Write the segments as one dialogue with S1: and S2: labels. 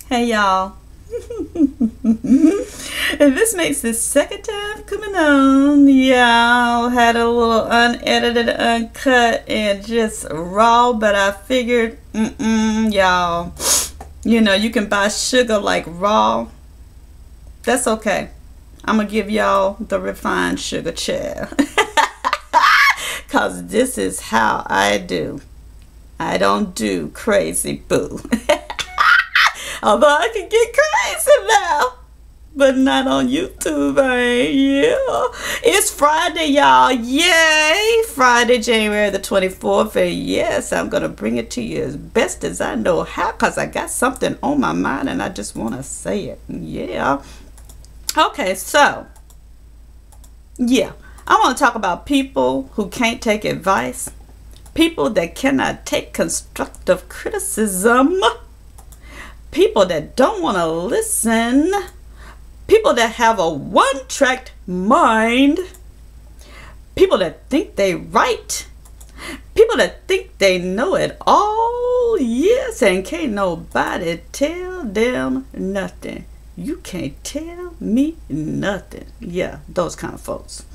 S1: Hey y'all. And this makes the second time coming on. Y'all had a little unedited, uncut, and just raw, but I figured, y'all, you can buy sugar like raw. That's okay. I'm gonna give y'all the refined sugar chair. Cause this is how I do. I don't do crazy boo. Although I can get crazy now, but not on YouTube, yeah. It's Friday, y'all. Yay! Friday, January the 24th. And yes, I'm going to bring it to you as best as I know how, because I got something on my mind and I just want to say it. Yeah. Okay, so, yeah. I want to talk about people who can't take advice. People that cannot take constructive criticism. People that don't want to listen. People that have a one-track mind. People that think they right. People that think they know it all. Yes, and can't nobody tell them nothing. You can't tell me nothing. Yeah, those kind of folks.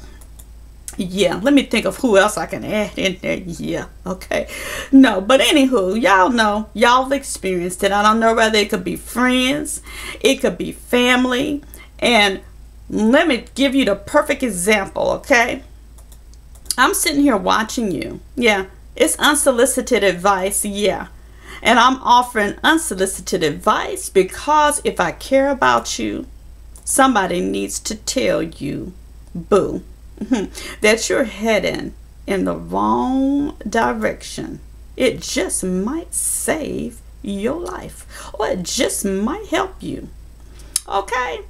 S1: Yeah, let me think of who else I can add in there. Yeah, okay. No, but anywho, y'all know, y'all experienced it. I don't know whether it could be friends, it could be family. And let me give you the perfect example, okay? I'm sitting here watching you. Yeah, it's unsolicited advice, yeah. And I'm offering unsolicited advice because if I care about you, somebody needs to tell you, boo, that you're heading in the wrong direction. It just might save your life, or it just might help you. Okay,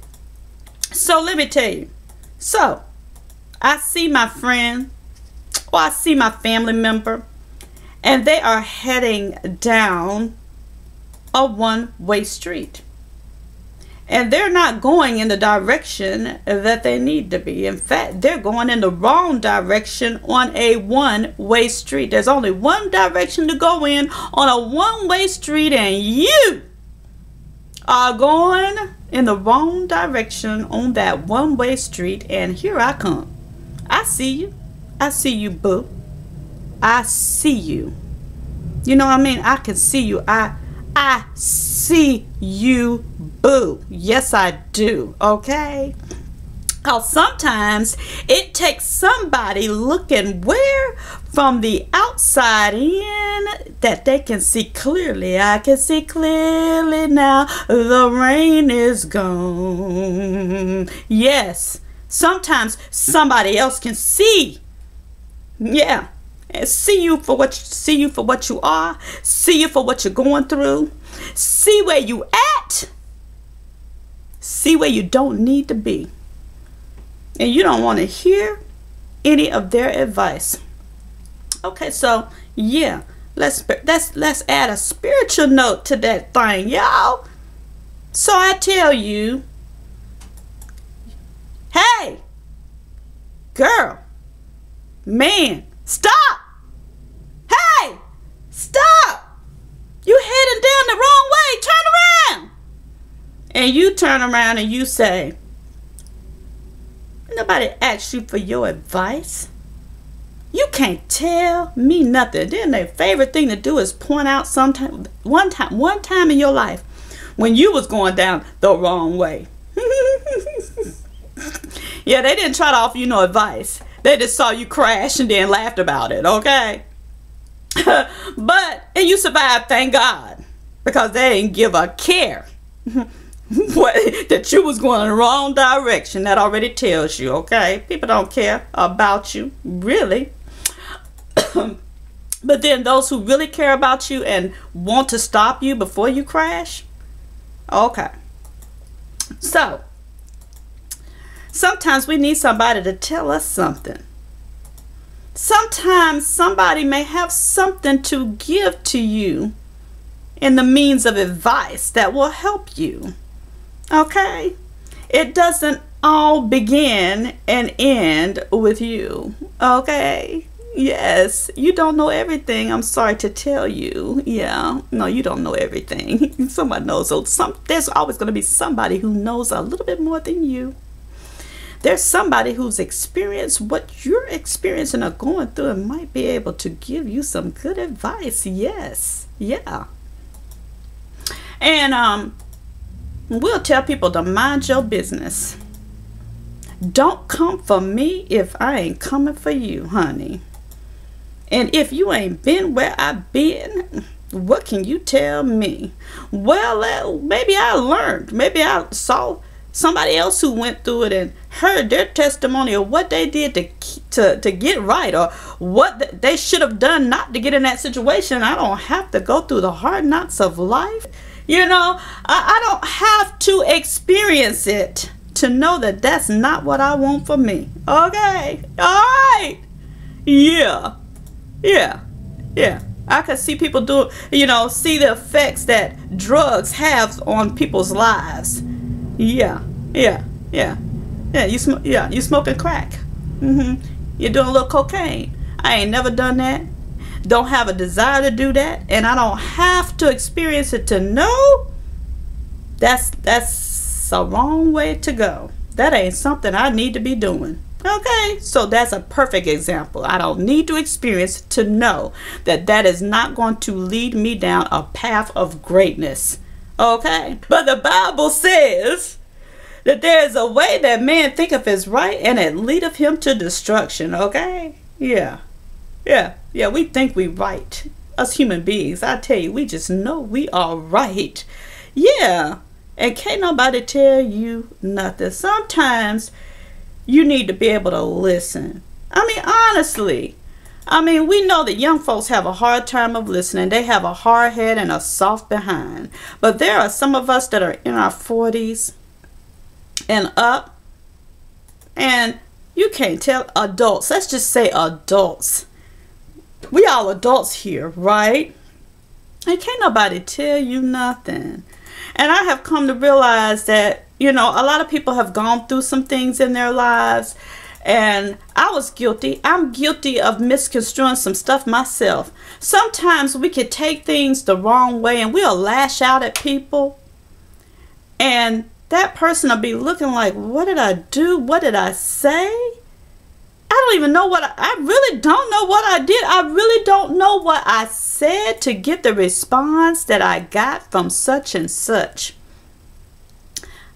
S1: so let me tell you. So I see my friend, or I see my family member, and they are heading down a one-way street. And they're not going in the direction that they need to be. In fact, they're going in the wrong direction on a one-way street. There's only one direction to go in on a one-way street, and you are going in the wrong direction on that one-way street. And here I come. I see you. I see you, boo. I see you. You know what I mean? I can see you. I see you, boo. Yes, I do. Okay? Because sometimes it takes somebody looking where from the outside in that they can see clearly. I can see clearly now. The rain is gone. Yes. Sometimes somebody else can see. Yeah. And see you for what you are, see you for what you're going through, see where you at, see where you don't need to be, and you don't want to hear any of their advice. Okay, so yeah, let's add a spiritual note to that thing, y'all. So I tell you, hey, girl, man, stop. Hey, stop. You heading down the wrong way. Turn around. And you turn around and you say, nobody asked you for your advice. You can't tell me nothing. Then their favorite thing to do is point out one time in your life when you was going down the wrong way. Yeah, they didn't try to offer you no advice. They just saw you crash and then laughed about it, okay? And you survived, thank God. Because they didn't give a care that you was going in the wrong direction. That already tells you, okay? People don't care about you, really. But then those who really care about you and want to stop you before you crash, okay. So, sometimes we need somebody to tell us something. Sometimes somebody may have something to give to you in the means of advice that will help you. Okay? It doesn't all begin and end with you. Okay? Yes, you don't know everything. I'm sorry to tell you. Yeah, no, you don't know everything. Somebody knows. There's always going to be somebody who knows a little bit more than you. There's somebody who's experienced what you're experiencing or going through and might be able to give you some good advice. Yes, yeah. And we'll tell people to mind your business. Don't come for me if I ain't coming for you, honey. And if you ain't been where I've been, what can you tell me? Well, maybe I learned. Maybe I saw somebody else who went through it and heard their testimony of what they did to get right, or what they should have done not to get in that situation. I don't have to go through the hard knocks of life. You know, I don't have to experience it to know that that's not what I want for me. Okay, all right, yeah. I could see people see the effects that drugs have on people's lives. Yeah. You smoking crack. You're doing a little cocaine. I ain't never done that. Don't have a desire to do that, and I don't have to experience it to know that's a wrong way to go. That ain't something I need to be doing. Okay, so that's a perfect example. I don't need to experience to know that is not going to lead me down a path of greatness. Okay, but the Bible says that there is a way that man thinketh is right, and it leadeth him to destruction. Okay, yeah, we think we right. Us human beings, I tell you, we just know we are right. Yeah, and can't nobody tell you nothing. Sometimes you need to be able to listen. I mean, honestly. I mean, we know that young folks have a hard time of listening. They have a hard head and a soft behind. But there are some of us that are in our 40s and up. And you can't tell adults. Let's just say adults. We all adults here, right? And can't nobody tell you nothing. And I have come to realize that, a lot of people have gone through some things in their lives, and I was guilty. I'm guilty of misconstruing some stuff myself. Sometimes we could take things the wrong way and we'll lash out at people, and that person will be looking like, what did I do? What did I say? I don't even know I really don't know what I did. I really don't know what I said to get the response that I got from such and such.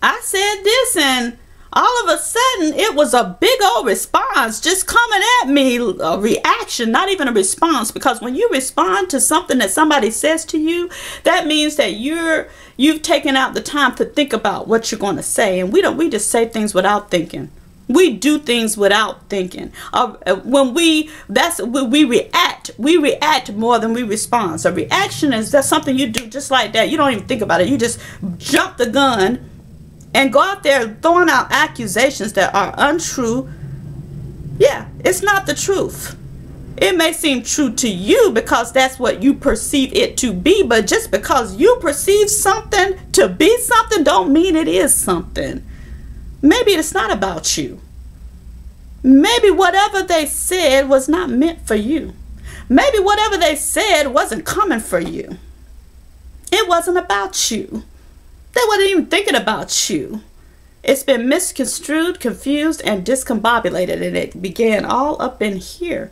S1: I said this, and all of a sudden it was a big old response just coming at me, a reaction, not even a response, because when you respond to something that somebody says to you, that means that you've taken out the time to think about what you're going to say. And we just say things without thinking. We do things without thinking. When we react more than we respond. So reaction is that's something you do just like that. You don't even think about it. You just jump the gun and go out there throwing out accusations that are untrue. Yeah, it's not the truth. It may seem true to you because that's what you perceive it to be, but just because you perceive something to be something don't mean it is something. Maybe it's not about you. Maybe whatever they said was not meant for you. Maybe whatever they said wasn't coming for you. It wasn't about you. They wasn't even thinking about you. It's been misconstrued, confused, and discombobulated, and it began all up in here.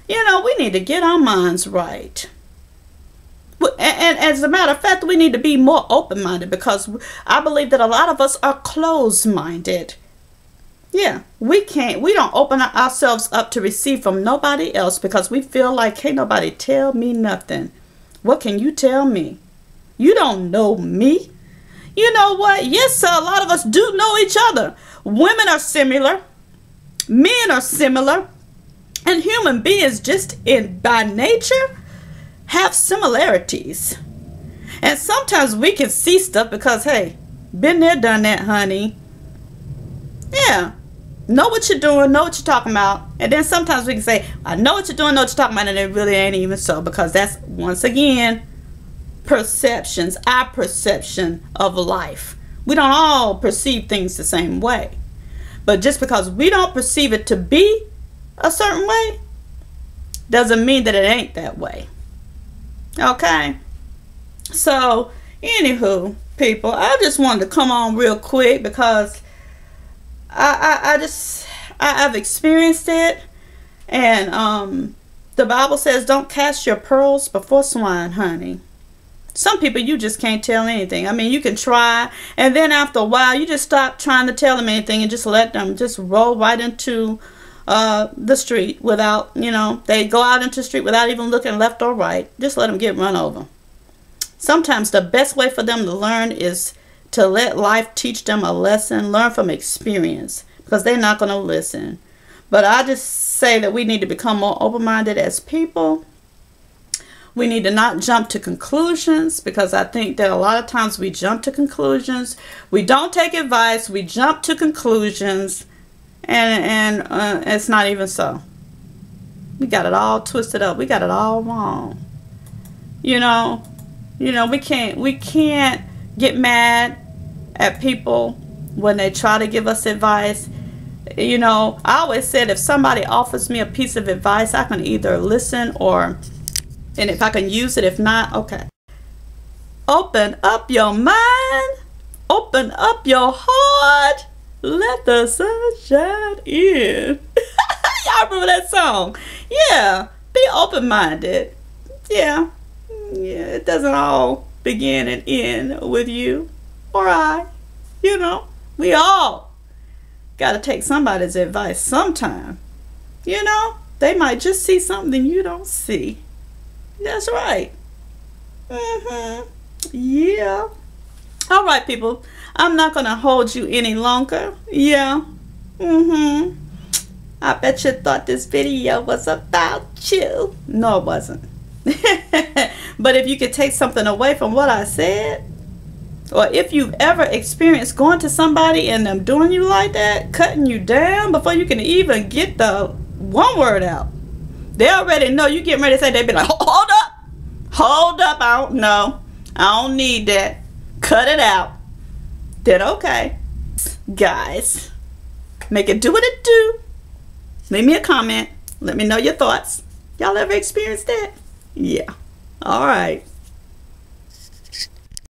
S1: We need to get our minds right. And as a matter of fact, we need to be more open-minded, because I believe that a lot of us are closed-minded. Yeah, we don't open ourselves up to receive from nobody else because we feel like, can't nobody tell me nothing. What can you tell me? You don't know me. You know what? Yes, sir, a lot of us do know each other. Women are similar. Men are similar. And human beings just by nature have similarities. And sometimes we can see stuff because, hey, been there, done that, honey. Yeah. Know what you're doing, know what you're talking about. And then sometimes we can say, I know what you're doing, know what you're talking about, and it really ain't even so, because that's, once again, perceptions, our perception of life. We don't all perceive things the same way. But just because we don't perceive it to be a certain way, doesn't mean that it ain't that way. Okay? So, anywho, people, I just wanted to come on real quick because I've experienced it. And the Bible says, don't cast your pearls before swine, honey. Some people, you just can't tell anything. I mean, you can try, and then after a while, you just stop trying to tell them anything and just let them just roll right into the street without, you know, they go out into the street without even looking left or right. Just let them get run over. Sometimes the best way for them to learn is to let life teach them a lesson, learn from experience, because they're not going to listen. But I just say that we need to become more open-minded as people. We need to not jump to conclusions, because I think that a lot of times we jump to conclusions. We don't take advice. We jump to conclusions, and it's not even so. We got it all twisted up. We got it all wrong. You know, we can't get mad at people when they try to give us advice. You know, I always said if somebody offers me a piece of advice, I can either listen and if I can use it, if not, okay. Open up your mind. Open up your heart. Let the sun shine in. Y'all remember that song? Yeah. Be open-minded. Yeah. Yeah. It doesn't all begin and end with you or I. You know, we all got to take somebody's advice sometime. You know, they might just see something you don't see. That's right. Yeah. All right, people. I'm not going to hold you any longer. Yeah. I bet you thought this video was about you. No, it wasn't. But if you could take something away from what I said, or if you've ever experienced going to somebody and them doing you like that, cutting you down before you can even get the one word out. They already know you getting ready to say, they be like, hold up, I don't know. I don't need that. Cut it out. Then okay. Guys, make it do what it do. Leave me a comment. Let me know your thoughts. Y'all ever experienced that? Yeah. All right.